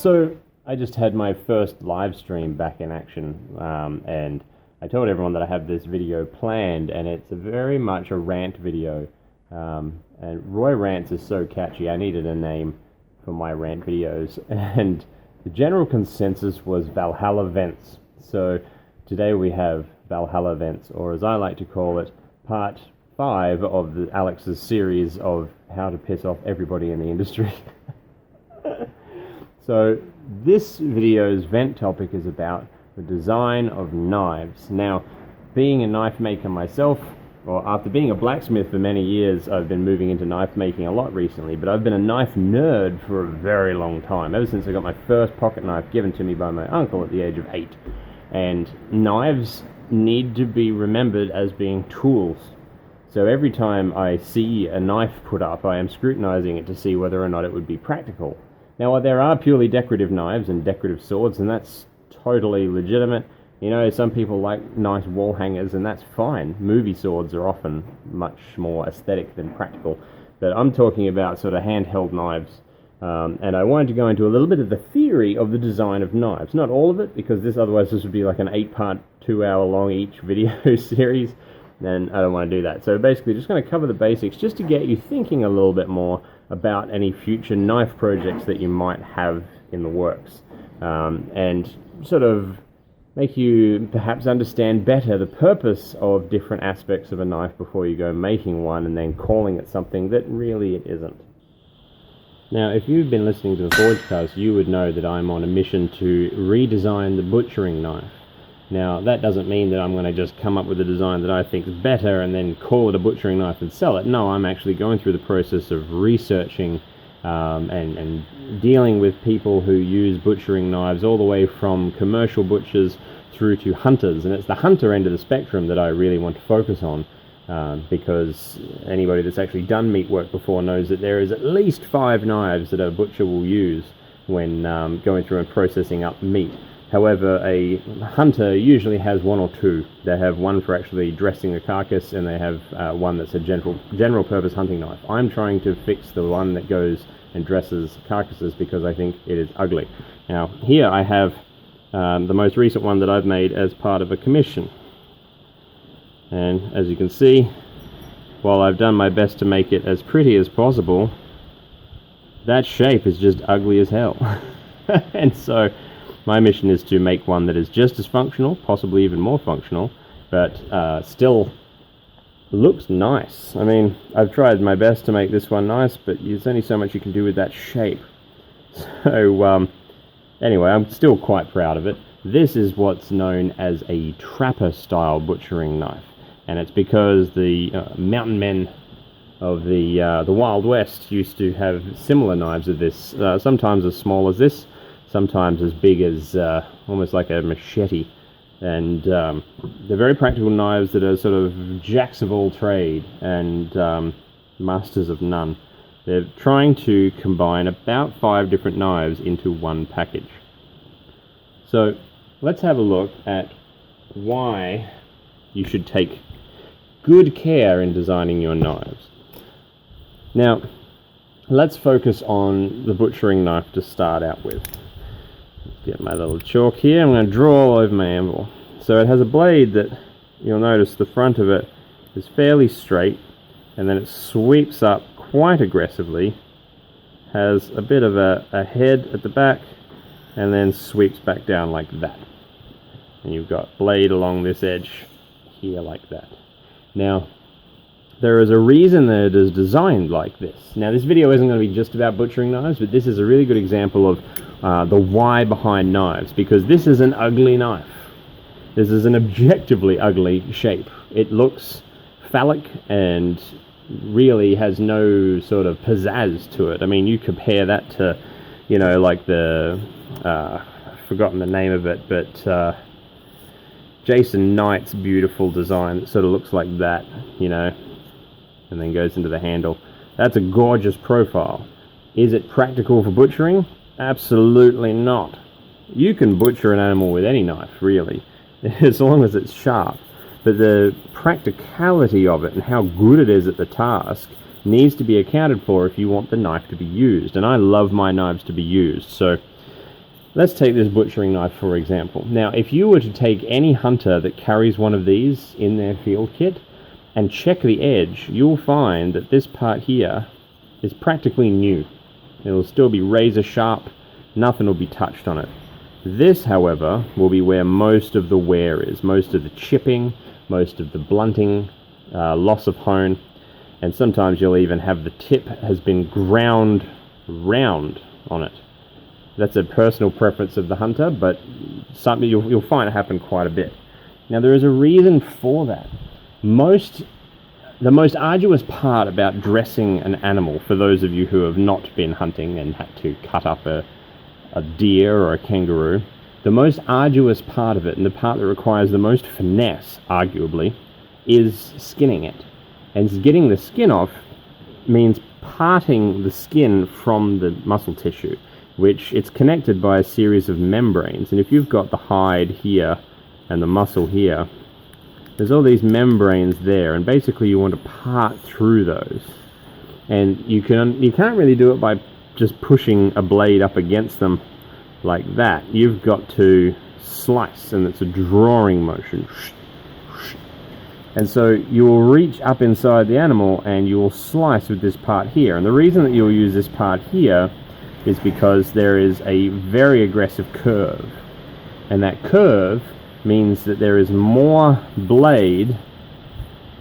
So I just had my first live stream back in action, and I told everyone that I have this video planned, and it's very much a rant video. And Roy Rants is so catchy, I needed a name for my rant videos, and the general consensus was Valhalla Vents. So today we have Valhalla Vents, or as I like to call it, part 5 of Alex's series of how to piss off everybody in the industry. So this video's vent topic is about the design of knives. Now, being a knife maker myself, or after being a blacksmith for many years, I've been moving into knife making a lot recently, but I've been a knife nerd for a very long time, ever since I got my first pocket knife given to me by my uncle at the age of 8. And knives need to be remembered as being tools. So every time I see a knife put up, I am scrutinizing it to see whether or not it would be practical. Now, there are purely decorative knives and decorative swords, and that's totally legitimate. You know, some people like nice wall hangers, and that's fine. Movie swords are often much more aesthetic than practical. But I'm talking about sort of handheld knives. And I wanted to go into a little bit of the theory of the design of knives. Not all of it, because otherwise this would be like an 8-part, 2-hour-long each video series. And I don't want to do that. So basically just going to cover the basics just to get you thinking a little bit more about any future knife projects that you might have in the works. And sort of make you perhaps understand better the purpose of different aspects of a knife before you go making one and then calling it something that really it isn't. Now, if you've been listening to the ForgeCast, you would know that I'm on a mission to redesign the butchering knife. Now, that doesn't mean that I'm going to just come up with a design that I think is better and then call it a butchering knife and sell it. No, I'm actually going through the process of researching and dealing with people who use butchering knives all the way from commercial butchers through to hunters. And it's the hunter end of the spectrum that I really want to focus on, because anybody that's actually done meat work before knows that there is at least 5 knives that a butcher will use when going through and processing up meat. However, a hunter usually has 1 or 2. They have one for actually dressing the carcass, and they have one that's a general purpose hunting knife. I'm trying to fix the one that goes and dresses carcasses because I think it is ugly. Now, here I have the most recent one that I've made as part of a commission. And as you can see, while I've done my best to make it as pretty as possible, that shape is just ugly as hell. And so my mission is to make one that is just as functional, possibly even more functional, but still looks nice. I mean, I've tried my best to make this one nice, but there's only so much you can do with that shape. So, anyway, I'm still quite proud of it. This is what's known as a trapper-style butchering knife, and it's because the mountain men of the Wild West used to have similar knives of this, sometimes as small as this, sometimes as big as almost like a machete. And they're very practical knives that are sort of jacks of all trade and masters of none. They're trying to combine about 5 different knives into one package. So let's have a look at why you should take good care in designing your knives. Now, let's focus on the butchering knife to start out with. Get my little chalk here. I'm going to draw all over my anvil. So it has a blade that you'll notice the front of it is fairly straight, and then it sweeps up quite aggressively, has a bit of a head at the back, and then sweeps back down like that. And you've got blade along this edge here like that. Now, there is a reason that it is designed like this. Now, this video isn't going to be just about butchering knives, but this is a really good example of the why behind knives, because this is an ugly knife. This is an objectively ugly shape. It looks phallic and really has no sort of pizzazz to it. I mean, you compare that to, you know, like the, I've forgotten the name of it, but Jason Knight's beautiful design that sort of looks like that, you know, and then goes into the handle. That's a gorgeous profile. Is it practical for butchering? Absolutely not. You can butcher an animal with any knife, really, as long as it's sharp. But the practicality of it and how good it is at the task needs to be accounted for if you want the knife to be used. And I love my knives to be used. So Let's take this butchering knife for example. Now, if you were to take any hunter that carries one of these in their field kit and check the edge, you'll find that this part here is practically new. It'll still be razor sharp, nothing will be touched on it. This, however, will be where most of the wear is, most of the chipping, most of the blunting, loss of hone, and sometimes you'll even have the tip has been ground round on it. That's a personal preference of the hunter, but something you'll find it happen quite a bit. Now, there is a reason for that. The most arduous part about dressing an animal, for those of you who have not been hunting and had to cut up a deer or a kangaroo, the most arduous part of it, and the part that requires the most finesse, arguably, is skinning it. And getting the skin off means parting the skin from the muscle tissue, which it's connected by a series of membranes. And if you've got the hide here and the muscle here, there's all these membranes there, and basically you want to part through those. And you can't really do it by just pushing a blade up against them like that. You've got to slice, and it's a drawing motion. And so you will reach up inside the animal and you will slice with this part here. And the reason that you'll use this part here is because there is a very aggressive curve. And that curve means that there is more blade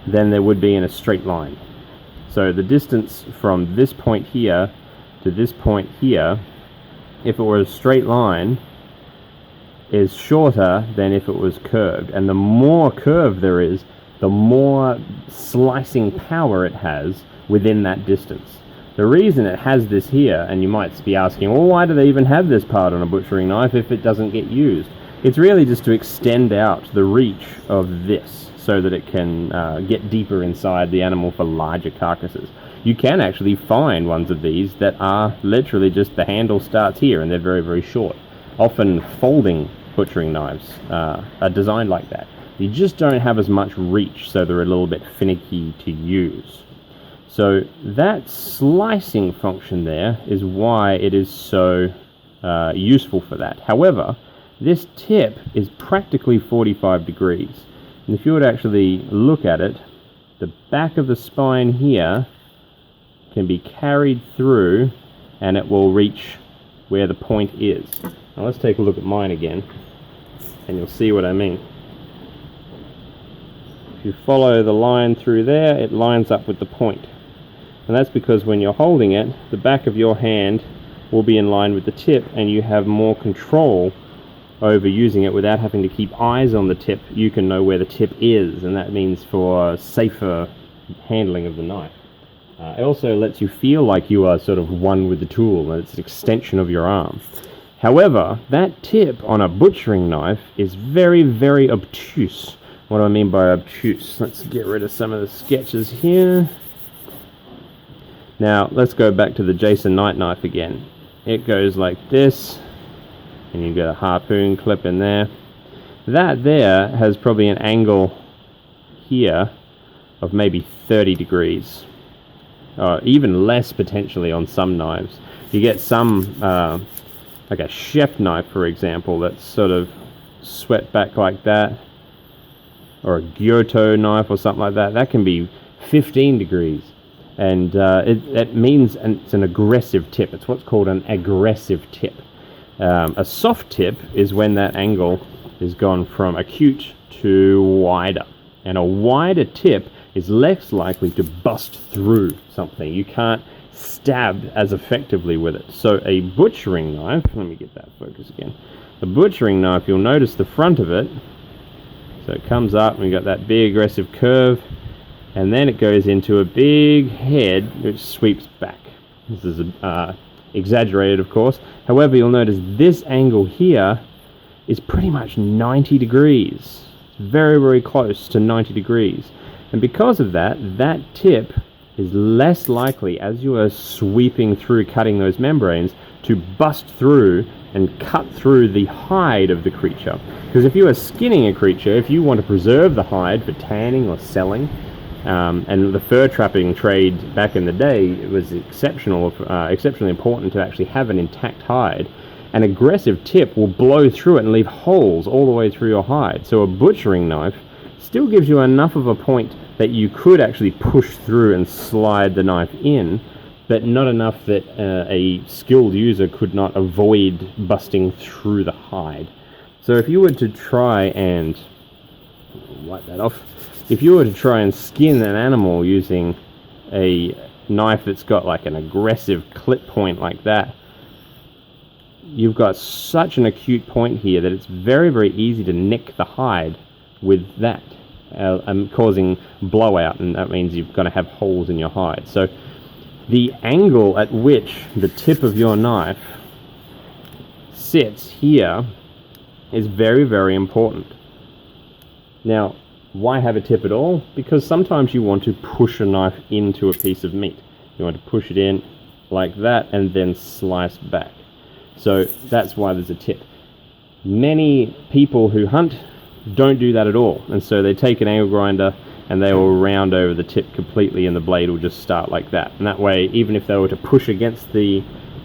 than there would be in a straight line. So the distance from this point here to this point here, if it were a straight line, is shorter than if it was curved. And the more curve there is, the more slicing power it has within that distance. The reason it has this here, and you might be asking, well, why do they even have this part on a butchering knife if it doesn't get used? It's really just to extend out the reach of this so that it can get deeper inside the animal for larger carcasses. You can actually find ones of these that are literally just the handle starts here and they're very, very short. Often folding butchering knives are designed like that. You just don't have as much reach, so they're a little bit finicky to use. So that slicing function there is why it is so useful for that. However, this tip is practically 45 degrees. And if you would actually look at it, the back of the spine here can be carried through and it will reach where the point is. Now let's take a look at mine again and you'll see what I mean. If you follow the line through there, it lines up with the point. And that's because when you're holding it, the back of your hand will be in line with the tip and you have more control over using it without having to keep eyes on the tip. You can know where the tip is, and that means for safer handling of the knife. It also lets you feel like you are sort of one with the tool, and it's an extension of your arm. However, that tip on a butchering knife is very, very obtuse. What do I mean by obtuse? Let's get rid of some of the sketches here. Now, let's go back to the Jason Knight knife again. It goes like this, and you've got a harpoon clip in there. That there has probably an angle here of maybe 30 degrees. Or even less potentially on some knives. You get some, like a chef knife, for example, that's sort of swept back like that. Or a Giotto knife or something like that. That can be 15 degrees. And it means it's an aggressive tip. It's what's called an aggressive tip. A soft tip is when that angle is gone from acute to wider. And a wider tip is less likely to bust through something. You can't stab as effectively with it. So a butchering knife, let me get that focus again. A butchering knife, you'll notice the front of it. So it comes up and we've got that big aggressive curve. And then it goes into a big head which sweeps back. This is exaggerated, of course. However, you'll notice this angle here is pretty much 90 degrees. It's very, very close to 90 degrees. And because of that, that tip is less likely, as you are sweeping through, cutting those membranes, to bust through and cut through the hide of the creature. Because if you are skinning a creature, if you want to preserve the hide for tanning or selling, and the fur trapping trade back in the day, it was exceptionally important to actually have an intact hide. an aggressive tip will blow through it and leave holes all the way through your hide. So a butchering knife still gives you enough of a point that you could actually push through and slide the knife in, but not enough that a skilled user could not avoid busting through the hide. So if you were to try and wipe that off, if you were to try and skin an animal using a knife that's got like an aggressive clip point like that, you've got such an acute point here that it's very, very easy to nick the hide with that, causing blowout, and that means you're going to have holes in your hide. So the angle at which the tip of your knife sits here is very, very important. Now, why have a tip at all? Because sometimes you want to push a knife into a piece of meat. You want to push it in like that and then slice back. So that's why there's a tip. Many people who hunt don't do that at all, and so they take an angle grinder and they will round over the tip completely, and the blade will just start like that. And that way, even if they were to push against the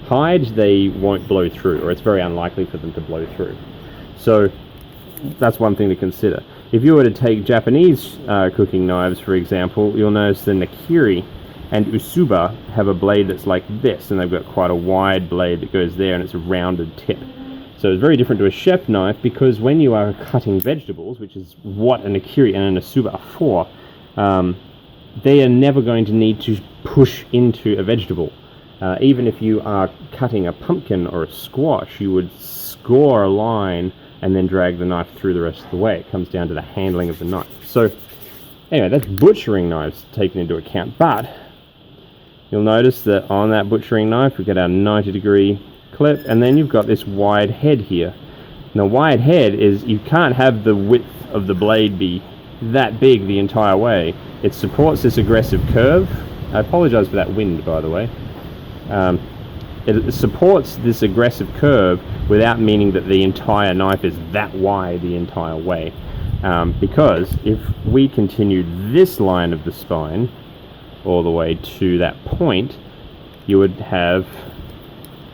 hide, they won't blow through, or it's very unlikely for them to blow through. So that's one thing to consider. If you were to take Japanese cooking knives, for example, you'll notice the Nakiri and Usuba have a blade that's like this, and they've got quite a wide blade that goes there, and it's a rounded tip. So it's very different to a chef knife, because when you are cutting vegetables, which is what an Akiri and an Asuba are for, they are never going to need to push into a vegetable. Even if you are cutting a pumpkin or a squash, you would score a line and then drag the knife through the rest of the way. It comes down to the handling of the knife. So anyway, that's butchering knives taken into account, but you'll notice that on that butchering knife we get our 90-degree clip, and then you've got this wide head here. Now, wide head is, you can't have the width of the blade be that big the entire way. It supports this aggressive curve. I apologize for that wind, by the way. It supports this aggressive curve without meaning that the entire knife is that wide the entire way. Because if we continued this line of the spine all the way to that point, you would have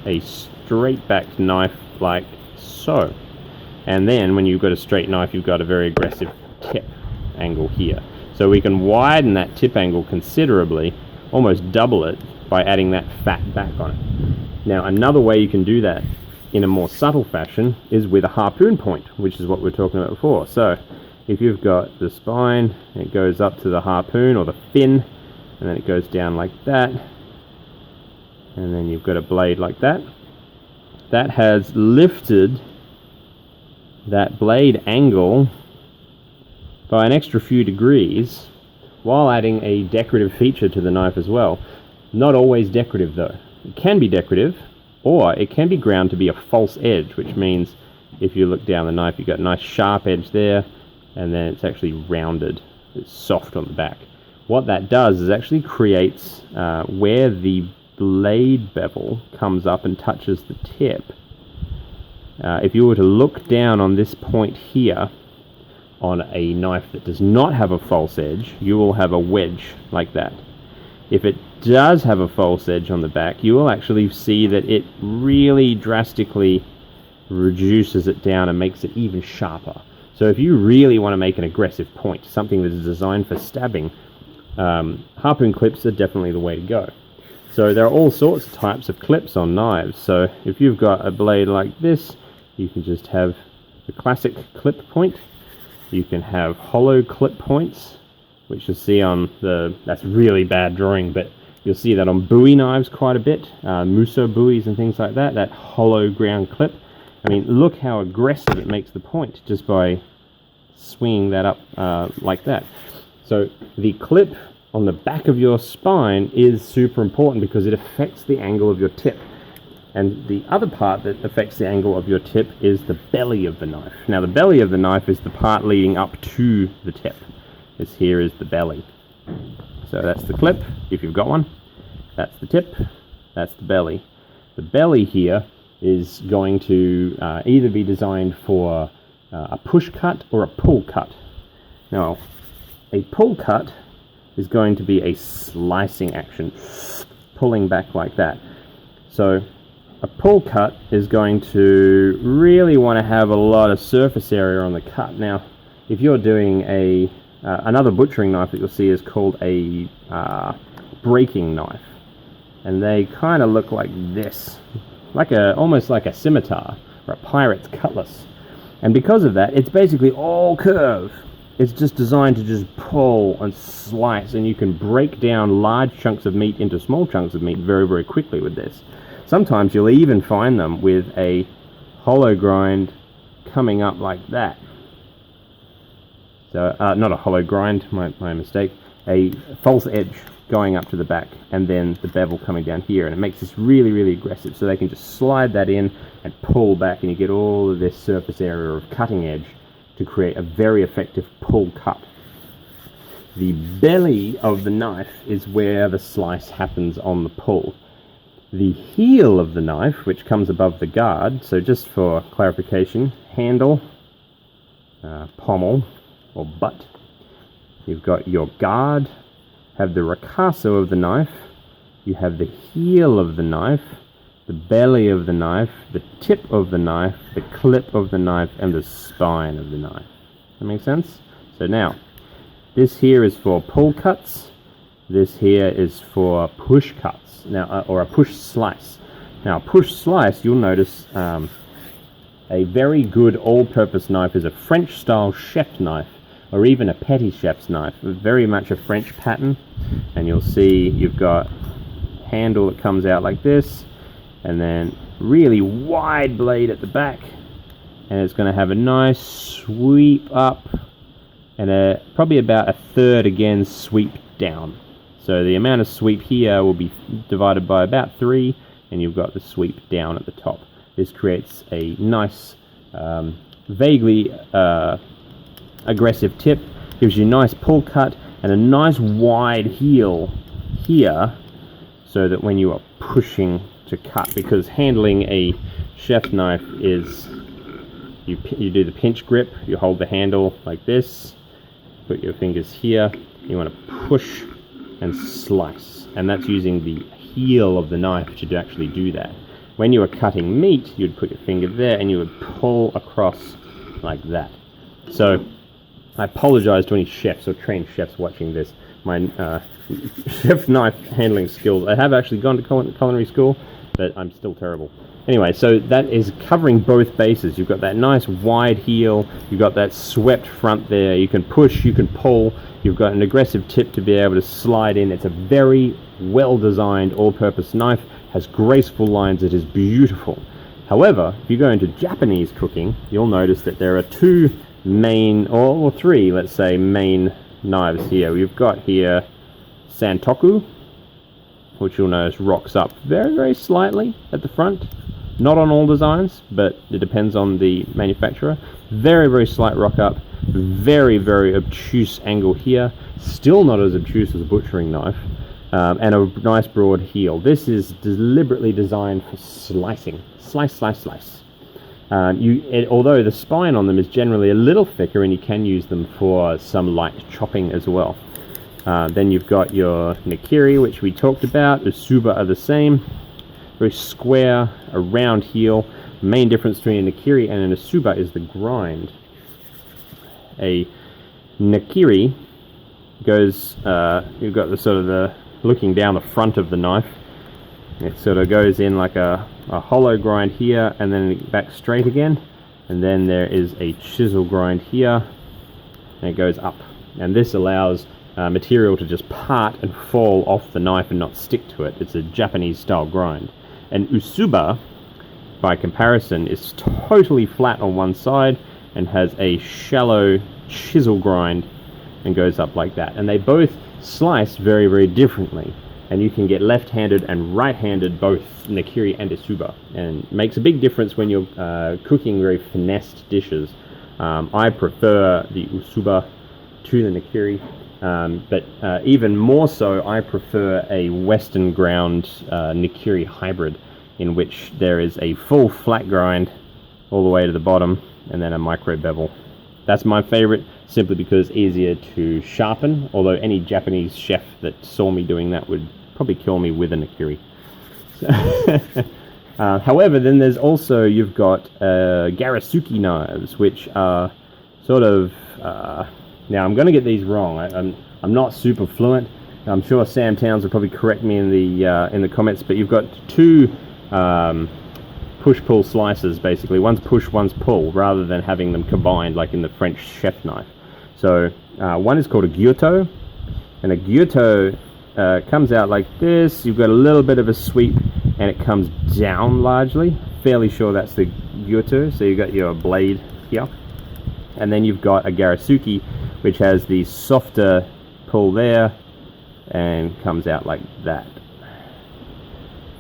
a straight backed knife like so. And then when you've got a straight knife, you've got a very aggressive tip angle here. So we can widen that tip angle considerably, almost double it, by adding that fat back on it. Now, another way you can do that in a more subtle fashion is with a harpoon point, which is what we were talking about before. So if you've got the spine, it goes up to the harpoon or the fin, and then it goes down like that, and then you've got a blade like that. That has lifted that blade angle by an extra few degrees, while adding a decorative feature to the knife as well. Not always decorative though. It can be decorative, or it can be ground to be a false edge, which means if you look down the knife, you've got a nice sharp edge there, and then it's actually rounded. It's soft on the back. What that does is actually creates where the blade bevel comes up and touches the tip. If you were to look down on this point here on a knife that does not have a false edge, you will have a wedge like that. If it does have a false edge on the back, you will actually see that it really drastically reduces it down and makes it even sharper. So if you really want to make an aggressive point, something that is designed for stabbing, harpoon clips are definitely the way to go. So there are all sorts of types of clips on knives. So if you've got a blade like this, you can just have the classic clip point. You can have hollow clip points, which you'll see on that's really bad drawing, but you'll see that on Bowie knives quite a bit, Muso buoys and things like that, that hollow ground clip. I mean, look how aggressive it makes the point just by swinging that up like that. So the clip on the back of your spine is super important because it affects the angle of your tip. And the other part that affects the angle of your tip is the belly of the knife. Now, the belly of the knife is the part leading up to the tip. This here is the belly. So that's the clip, if you've got one. That's the tip. That's the belly. The belly here is going to either be designed for a push cut or a pull cut. Now, a pull cut is going to be a slicing action, pulling back like that. So A pull cut is going to really want to have a lot of surface area on the cut. Now, if you're doing another butchering knife that you'll see is called a breaking knife, and they kind of look like this, almost like a scimitar or a pirate's cutlass. And because of that, it's basically all curve. It's just designed to just pull and slice, and you can break down large chunks of meat into small chunks of meat very, very quickly with this. Sometimes you'll even find them with a hollow grind coming up like that. So, not a hollow grind, my mistake, a false edge going up to the back, and then the bevel coming down here, and it makes this really, really aggressive. So they can just slide that in and pull back, and you get all of this surface area of cutting edge to create a very effective pull cut. The belly of the knife is where the slice happens on the pull. The heel of the knife, which comes above the guard, so just for clarification, handle, pommel or butt, you've got your guard, have the ricasso of the knife, you have the heel of the knife, the belly of the knife, the tip of the knife, the clip of the knife, and the spine of the knife. That makes sense? So now, this here is for pull cuts, this here is for push cuts. Now, or a push slice. Now, push slice, you'll notice a very good all-purpose knife is a French-style chef knife, or even a petit chef's knife, very much a French pattern. And you'll see you've got handle that comes out like this, and then really wide blade at the back, and it's going to have a nice sweep up, and probably about a third again sweep down. So the amount of sweep here will be divided by about 3, and you've got the sweep down at the top. This creates a nice, vaguely aggressive tip, gives you a nice pull cut, and a nice wide heel here, so that when you are pushing to cut, because handling a chef knife is, you do the pinch grip, you hold the handle like this, put your fingers here, you want to push and slice, and that's using the heel of the knife to actually do that. When you were cutting meat, you'd put your finger there and you would pull across like that. So I apologize to any chefs or trained chefs watching this. My chef knife handling skills, I have actually gone to culinary school, but I'm still terrible. Anyway, so that is covering both bases. You've got that nice wide heel, you've got that swept front there, you can push, you can pull, you've got an aggressive tip to be able to slide in. It's a very well designed all-purpose knife, has graceful lines, it is beautiful. However, if you go into Japanese cooking, you'll notice that there are 2 main, or 3, let's say, main knives here. We've got here Santoku, which you'll notice rocks up very, very slightly at the front. Not on all designs, but it depends on the manufacturer. Very, very slight rock up. Very, very obtuse angle here. Still not as obtuse as a butchering knife. And a nice broad heel. This is deliberately designed for slicing. Slice, slice, slice. Although the spine on them is generally a little thicker, and you can use them for some light chopping as well. Then you've got your Nakiri, which we talked about. Usuba are the same. Very square, a round heel. Main difference between a Nakiri and an Usuba is the grind. A Nakiri goes, you've got the sort of the looking down the front of the knife. It sort of goes in like a hollow grind here, and then back straight again. And then there is a chisel grind here, and it goes up. And this allows material to just part and fall off the knife and not stick to it. It's a Japanese style grind. And Usuba, by comparison, is totally flat on one side and has a shallow chisel grind and goes up like that. And they both slice very, very differently. And you can get left-handed and right-handed, both Nakiri and Usuba. And it makes a big difference when you're cooking very finessed dishes. I prefer the Usuba to the Nakiri. But even more so, I prefer a Western ground Nakiri hybrid, in which there is a full flat grind all the way to the bottom, and then a micro bevel. That's my favorite, simply because it's easier to sharpen, although any Japanese chef that saw me doing that would probably kill me with a Nakiri. However, then there's also, you've got Garasuki knives, which are sort of, now I'm going to get these wrong. I'm not super fluent. I'm sure Sam Towns will probably correct me in the comments, but you've got two push-pull slices, basically. One's push, one's pull, rather than having them combined like in the French chef knife. So one is called a gyuto, and a gyuto comes out like this. You've got a little bit of a sweep, and it comes down largely. Fairly sure that's the gyuto. So you've got your blade here, and then you've got a Garasuki, which has the softer pull there, and comes out like that.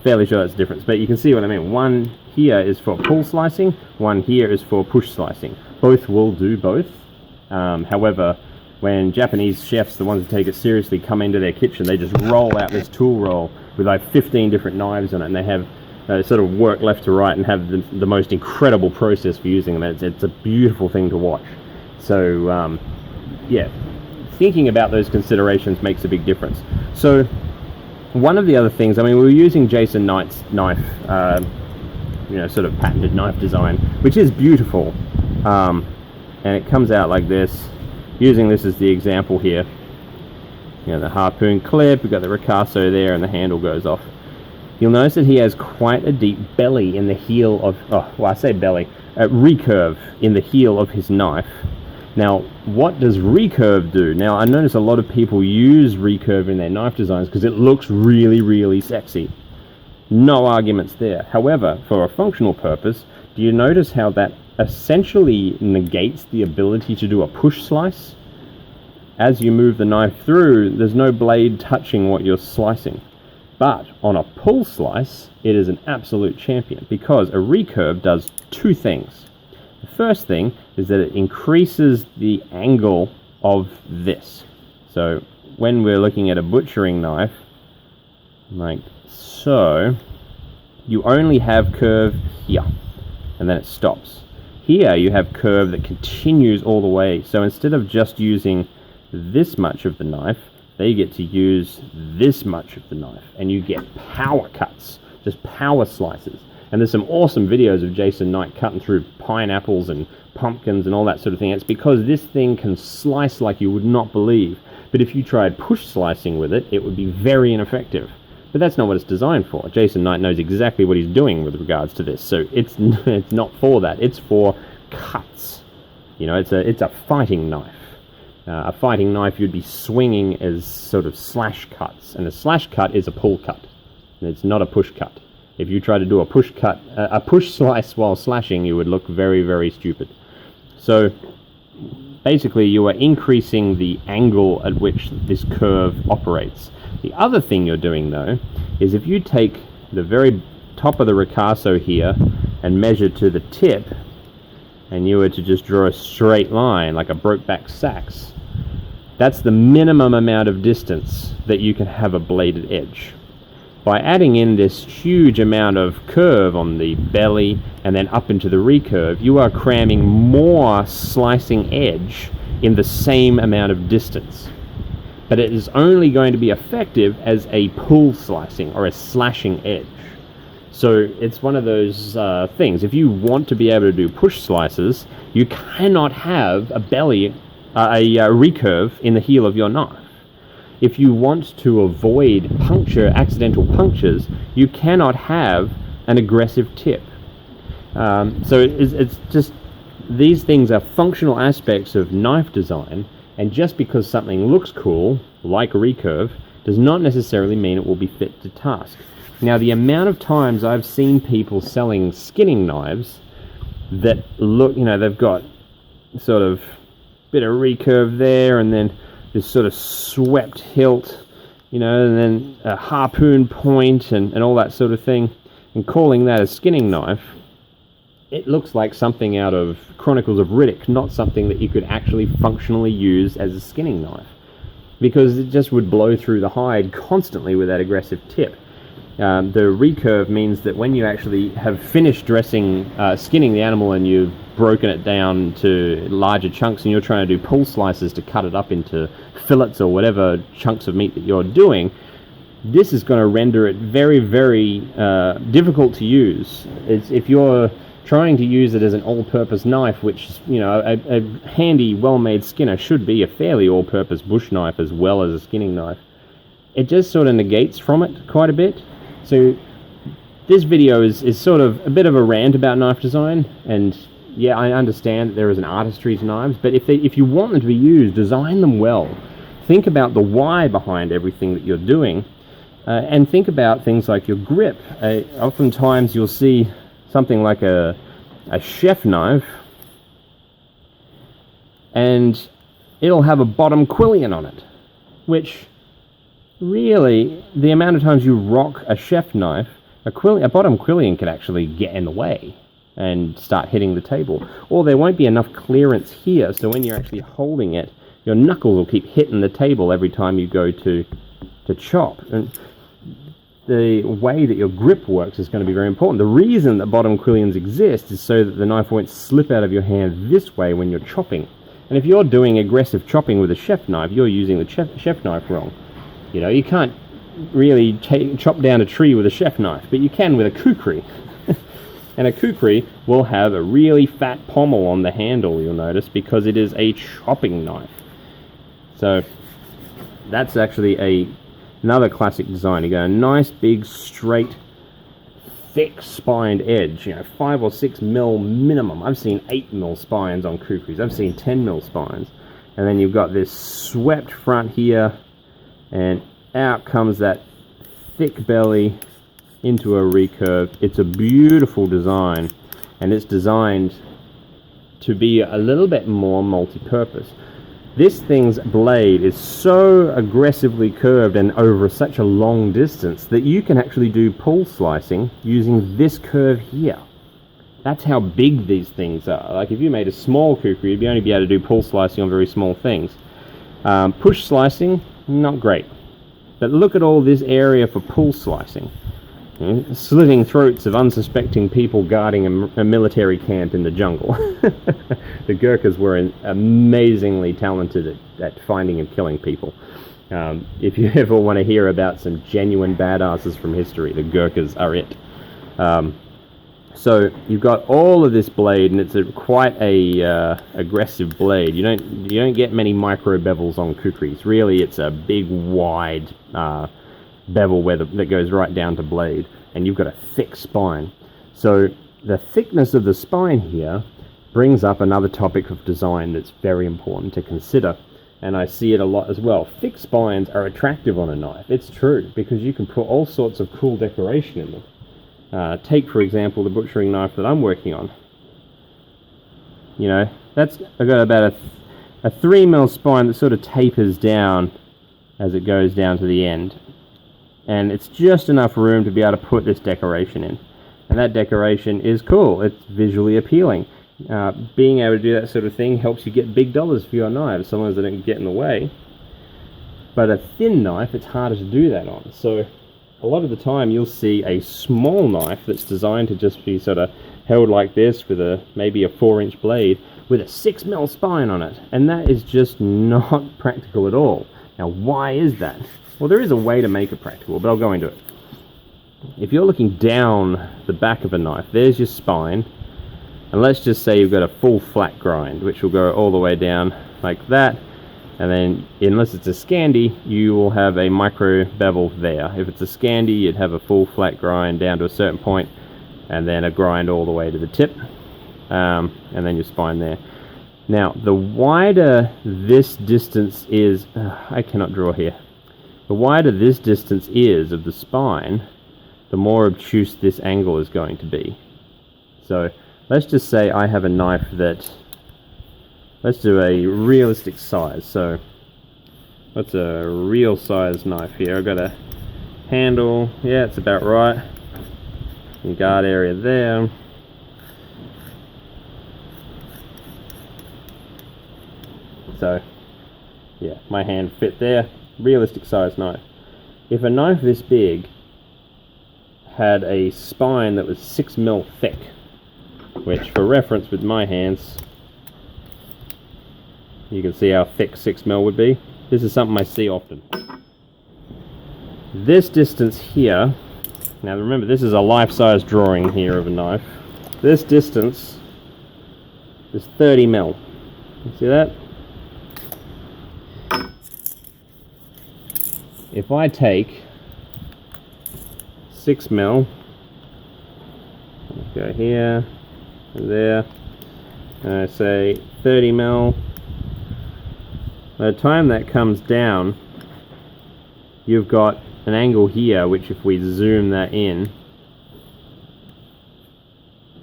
Fairly sure that's the difference, but you can see what I mean. One here is for pull slicing, one here is for push slicing. Both will do both. However, when Japanese chefs, the ones who take it seriously, come into their kitchen, they just roll out this tool roll with like 15 different knives on it, and they have sort of work left to right and have the most incredible process for using them. It's a beautiful thing to watch. So yeah, thinking about those considerations makes a big difference. So one of the other things, I mean, we were using Jason Knight's knife, sort of patented knife design, which is beautiful, and it comes out like this. Using this as the example here, the harpoon clip, we've got the ricasso there, and the handle goes off. You'll notice that he has quite a deep belly in the heel of, recurve in the heel of his knife. Now, what does recurve do? Now, I notice a lot of people use recurve in their knife designs because it looks really, really sexy. No arguments there. However, for a functional purpose, do you notice how that essentially negates the ability to do a push slice? As you move the knife through, there's no blade touching what you're slicing. But on a pull slice, it is an absolute champion because a recurve does two things. The first thing is that it increases the angle of this. So when we're looking at a butchering knife, like so, you only have curve here, and then it stops. Here you have curve that continues all the way. So instead of just using this much of the knife, they get to use this much of the knife, and you get power cuts, just power slices. And there's some awesome videos of Jason Knight cutting through pineapples and pumpkins and all that sort of thing. It's because this thing can slice like you would not believe. But if you tried push slicing with it, it would be very ineffective. But that's not what it's designed for. Jason Knight knows exactly what he's doing with regards to this. So it's not for that. It's for cuts. It's a fighting knife. A fighting knife you'd be swinging as sort of slash cuts, and a slash cut is a pull cut, and it's not a push cut. If you try to do a push cut, a push slice while slashing, you would look very, very stupid. So basically, you are increasing the angle at which this curve operates. The other thing you're doing, though, is if you take the very top of the ricasso here and measure to the tip, and you were to just draw a straight line like a brokeback sax, that's the minimum amount of distance that you can have a bladed edge. By adding in this huge amount of curve on the belly and then up into the recurve, you are cramming more slicing edge in the same amount of distance. But it is only going to be effective as a pull slicing or a slashing edge. So it's one of those things. If you want to be able to do push slices, you cannot have a recurve in the heel of your knife. If you want to avoid accidental punctures, you cannot have an aggressive tip. So it's just, these things are functional aspects of knife design, and just because something looks cool, like a recurve, does not necessarily mean it will be fit to task. Now, the amount of times I've seen people selling skinning knives that look, they've got sort of bit of recurve there, and then this sort of swept hilt, and then a harpoon point and all that sort of thing, and calling that a skinning knife, it looks like something out of Chronicles of Riddick, not something that you could actually functionally use as a skinning knife, because it just would blow through the hide constantly with that aggressive tip. The recurve means that when you actually have finished skinning the animal, and you've broken it down to larger chunks, and you're trying to do pull slices to cut it up into fillets or whatever chunks of meat that you're doing, this is going to render it very, very difficult to use. If you're trying to use it as an all-purpose knife, which, you know, a handy, well-made skinner should be a fairly all-purpose bush knife as well as a skinning knife, it just sort of negates from it quite a bit. So this video is sort of a bit of a rant about knife design, and yeah, I understand that there is an artistry to knives, but if you want them to be used, design them well. Think about the why behind everything that you're doing, and think about things like your grip. Oftentimes you'll see something like a chef knife, and it'll have a bottom quillion on it, which really, the amount of times you rock a chef knife, a bottom quillion could actually get in the way and start hitting the table. Or there won't be enough clearance here, so when you're actually holding it, your knuckles will keep hitting the table every time you go to chop. And the way that your grip works is going to be very important. The reason that bottom quillions exist is so that the knife won't slip out of your hand this way when you're chopping. And if you're doing aggressive chopping with a chef knife, you're using the chef knife wrong. You know, you can't really chop down a tree with a chef knife, but you can with a kukri. And a kukri will have a really fat pommel on the handle, you'll notice, because it is a chopping knife. So that's actually another classic design. You got a nice big straight thick spined edge, you know, 5 or 6 mil minimum. I've seen 8 mil spines on kukris. I've seen 10 mil spines. And then you've got this swept front here, and out comes that thick belly into a recurve. It's a beautiful design, and it's designed to be a little bit more multi-purpose. This thing's blade is so aggressively curved and over such a long distance that you can actually do pull slicing using this curve here. That's how big these things are. Like if you made a small kukri, you'd only be able to do pull slicing on very small things. Push slicing, not great. But look at all this area for pull slicing. You know, slitting throats of unsuspecting people guarding a military camp in the jungle. The Gurkhas were amazingly talented at finding and killing people. If you ever want to hear about some genuine badasses from history, the Gurkhas are it. So you've got all of this blade, and it's quite a aggressive blade. You don't get many micro bevels on kukris. Really, it's a big wide bevel that goes right down to blade, and you've got a thick spine. So the thickness of the spine here brings up another topic of design that's very important to consider, and I see it a lot as well. Thick spines are attractive on a knife. It's true, because you can put all sorts of cool decoration in them. Take, for example, the butchering knife that I'm working on. You know, I've got about a 3 mil spine that sort of tapers down as it goes down to the end. And it's just enough room to be able to put this decoration in. And that decoration is cool. It's visually appealing. Being able to do that sort of thing helps you get big dollars for your knives, so long as they don't get in the way. But a thin knife, it's harder to do that on. So a lot of the time you'll see a small knife that's designed to just be sort of held like this with maybe a 4-inch blade with a 6 mil spine on it. And that is just not practical at all. Now, why is that? Well, there is a way to make it practical, but I'll go into it. If you're looking down the back of a knife, there's your spine, and let's just say you've got a full flat grind, which will go all the way down like that, and then, unless it's a Scandi, you will have a micro bevel there. If it's a Scandi, you'd have a full flat grind down to a certain point, and then a grind all the way to the tip, and then your spine there. Now, the wider this distance is, I cannot draw here. The wider this distance is of the spine, the more obtuse this angle is going to be. So let's just say I have a knife that, let's do a realistic size. So what's a real size knife here? I've got a handle, yeah, it's about right. And guard area there. So yeah, my hand fit there. Realistic size knife. If a knife this big had a spine that was 6 mil thick, which for reference with my hands, you can see how thick 6 mil would be. This is something I see often. This distance here, now remember this is a life-size drawing here of a knife. This distance is 30 mil. You see that? If I take 6 mil, go here and there, and I say 30 mil, by the time that comes down, you've got an angle here, which if we zoom that in,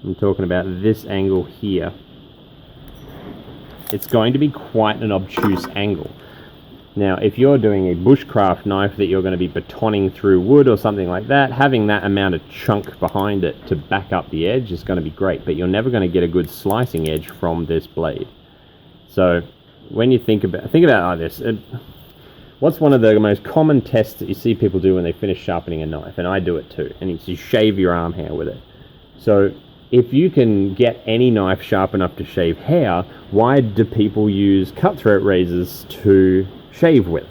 I'm talking about this angle here, it's going to be quite an obtuse angle. Now, if you're doing a bushcraft knife that you're going to be batoning through wood or something like that, having that amount of chunk behind it to back up the edge is going to be great, but you're never going to get a good slicing edge from this blade. So when you think about it like this, what's one of the most common tests that you see people do when they finish sharpening a knife, and I do it too, and it's you shave your arm hair with it. So if you can get any knife sharp enough to shave hair, why do people use cutthroat razors to shave with?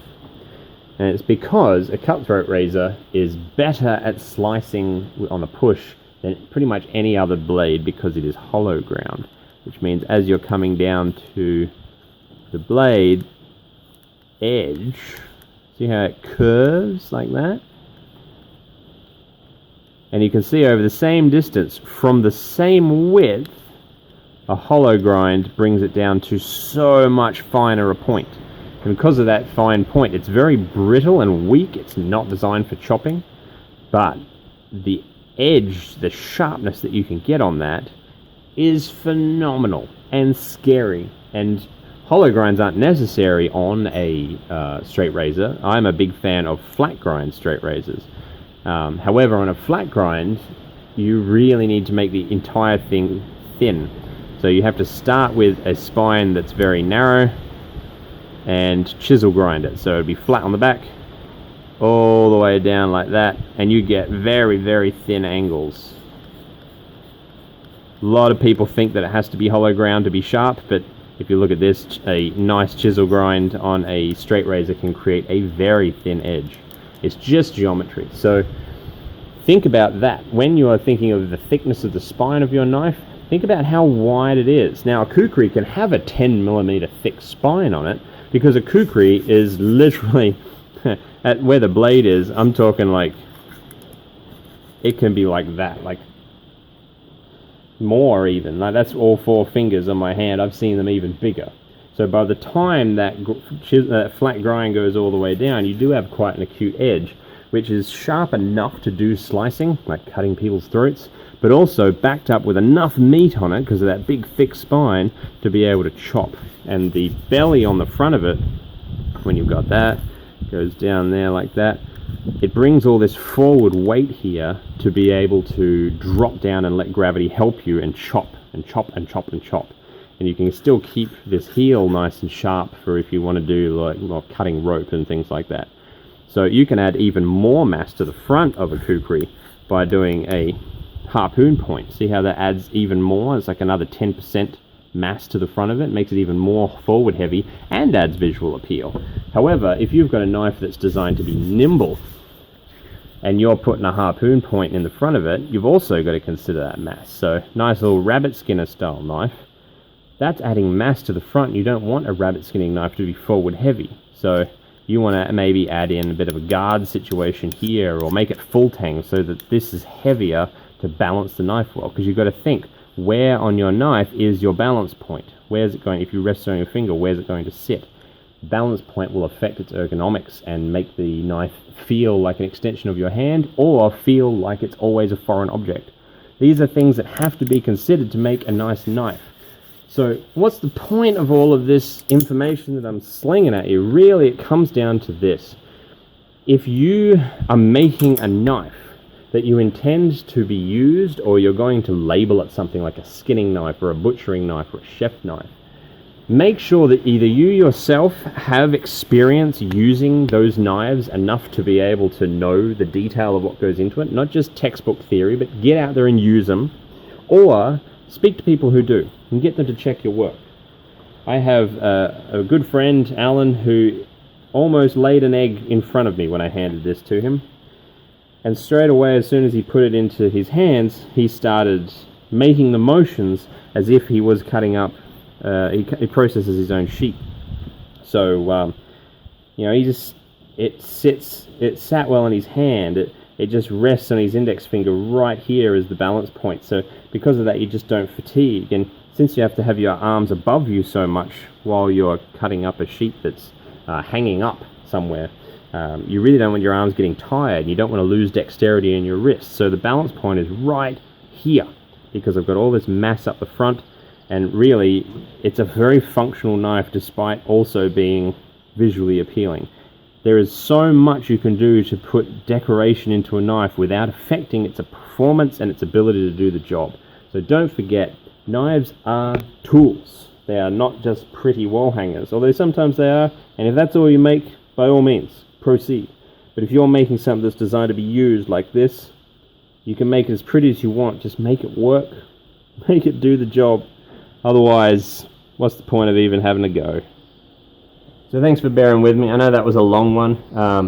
And it's because a cutthroat razor is better at slicing on a push than pretty much any other blade because it is hollow ground, which means as you're coming down to the blade edge, see how it curves like that? And you can see over the same distance, from the same width, a hollow grind brings it down to so much finer a point. And because of that fine point, it's very brittle and weak. It's not designed for chopping, but the edge, the sharpness that you can get on that is phenomenal and scary. And hollow grinds aren't necessary on a straight razor. I'm a big fan of flat grind straight razors. However, on a flat grind, you really need to make the entire thing thin. So you have to start with a spine that's very narrow and chisel grind it. So it'd be flat on the back, all the way down like that, and you get very, very thin angles. A lot of people think that it has to be hollow ground to be sharp, but if you look at this, a nice chisel grind on a straight razor can create a very thin edge. It's just geometry. So think about that. When you are thinking of the thickness of the spine of your knife, think about how wide it is. Now, a kukri can have a 10mm thick spine on it, because a kukri is literally, at where the blade is, I'm talking like, it can be like that, like more even. Like that's all 4 fingers on my hand. I've seen them even bigger. So by the time that flat grind goes all the way down, you do have quite an acute edge, which is sharp enough to do slicing, like cutting people's throats, but also backed up with enough meat on it because of that big thick spine to be able to chop. And the belly on the front of it, when you've got that, goes down there like that, it brings all this forward weight here to be able to drop down and let gravity help you and chop and chop and chop and chop. And you can still keep this heel nice and sharp for if you want to do like cutting rope and things like that. So you can add even more mass to the front of a kukri by doing a harpoon point. See how that adds even more? It's like another 10% mass to the front of it, makes it even more forward heavy and adds visual appeal. However, if you've got a knife that's designed to be nimble and you're putting a harpoon point in the front of it, you've also got to consider that mass. So nice little rabbit skinner style knife, that's adding mass to the front. You don't want a rabbit skinning knife to be forward heavy. So you want to maybe add in a bit of a guard situation here, or make it full tang so that this is heavier to balance the knife well. Because you've got to think, where on your knife is your balance point? Where's it going? If you rest on your finger, where's it going to sit? Balance point will affect its ergonomics and make the knife feel like an extension of your hand, or feel like it's always a foreign object. These are things that have to be considered to make a nice knife. So what's the point of all of this information that I'm slinging at you? Really, it comes down to this. If you are making a knife that you intend to be used, or you're going to label it something like a skinning knife or a butchering knife or a chef knife, make sure that either you yourself have experience using those knives enough to be able to know the detail of what goes into it, not just textbook theory, but get out there and use them, or speak to people who do and get them to check your work. I have a good friend, Alan, who almost laid an egg in front of me when I handed this to him. And straight away, as soon as he put it into his hands, he started making the motions as if he was cutting up, he processes his own sheep. So, you know, it sat well in his hand. It just rests on his index finger right here as the balance point. So because of that, you just don't fatigue. And since you have to have your arms above you so much while you're cutting up a sheep that's hanging up somewhere, you really don't want your arms getting tired. You don't want to lose dexterity in your wrists. So the balance point is right here because I've got all this mass up the front. And really, it's a very functional knife despite also being visually appealing. There is so much you can do to put decoration into a knife without affecting its performance and its ability to do the job. So don't forget, knives are tools. They are not just pretty wall hangers, although sometimes they are, and if that's all you make, by all means, proceed. But if you're making something that's designed to be used like this, you can make it as pretty as you want, just make it work, make it do the job. Otherwise, what's the point of even having a go? So thanks for bearing with me. I know that was a long one,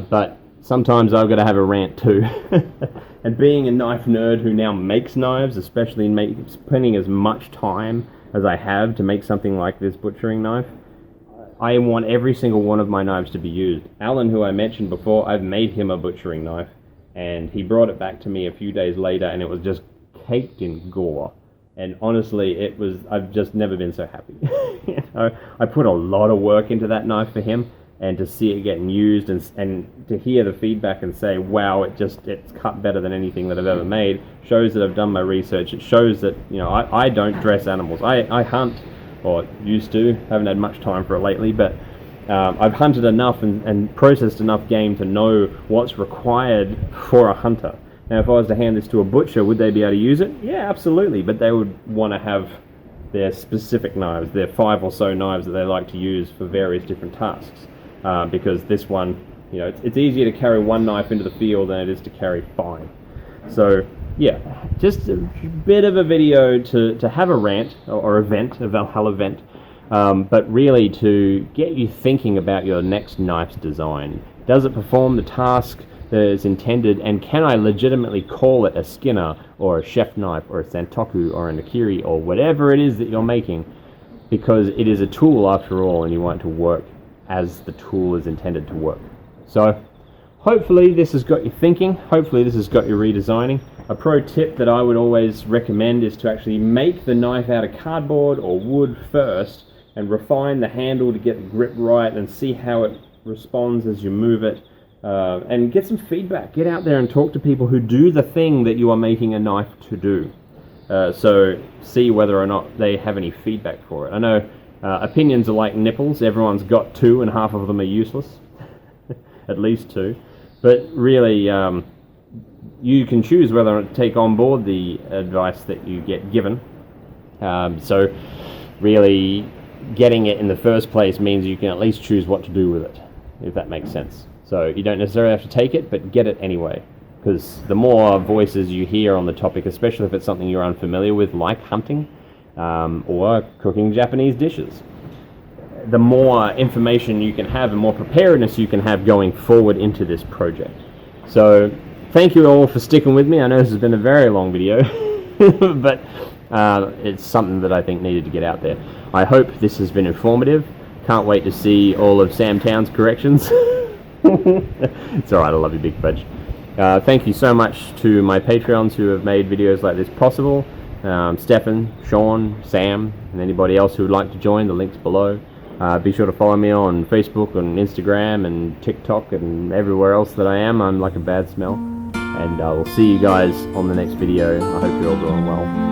but sometimes I've got to have a rant too. And being a knife nerd who now makes knives, especially spending as much time as I have to make something like this butchering knife, I want every single one of my knives to be used. Alan, who I mentioned before, I've made him a butchering knife, and he brought it back to me a few days later, and it was just caked in gore. And honestly, I've just never been so happy. You know, I put a lot of work into that knife for him, and to see it getting used and to hear the feedback and say, wow, it's cut better than anything that I've ever made, shows that I've done my research. It shows that, you know, I don't dress animals. I hunt, or used to, haven't had much time for it lately, but I've hunted enough and processed enough game to know what's required for a hunter. Now, if I was to hand this to a butcher, would they be able to use it? Yeah, absolutely, but they would want to have their specific knives, their 5 or so knives that they like to use for various different tasks. Because this one, you know, it's easier to carry one knife into the field than it is to carry 5. So, yeah, just a bit of a video to have a rant, or event, a Valhalla event, but really to get you thinking about your next knife's design. Does it perform the task that is intended, and can I legitimately call it a Skinner, or a chef knife, or a Santoku, or a Nakiri, or whatever it is that you're making, because it is a tool after all, and you want it to work as the tool is intended to work. So, hopefully this has got you thinking, hopefully this has got you redesigning. A pro tip that I would always recommend is to actually make the knife out of cardboard or wood first, and refine the handle to get the grip right, and see how it responds as you move it. And get some feedback. Get out there and talk to people who do the thing that you are making a knife to do. So see whether or not they have any feedback for it. I know opinions are like nipples. Everyone's got 2 and half of them are useless. At least 2. But really, you can choose whether or not to take on board the advice that you get given. So really, getting it in the first place means you can at least choose what to do with it, if that makes sense. So you don't necessarily have to take it, but get it anyway. Because the more voices you hear on the topic, especially if it's something you're unfamiliar with, like hunting or cooking Japanese dishes, the more information you can have and more preparedness you can have going forward into this project. So thank you all for sticking with me. I know this has been a very long video, but it's something that I think needed to get out there. I hope this has been informative. Can't wait to see all of Sam Town's corrections. It's alright, I love you, Big Fudge. Thank you so much to my Patreons who have made videos like this possible. Stefan, Sean, Sam, and anybody else who would like to join, the link's below. Be sure to follow me on Facebook and Instagram and TikTok and everywhere else that I am. I'm like a bad smell. And we'll see you guys on the next video. I hope you're all doing well.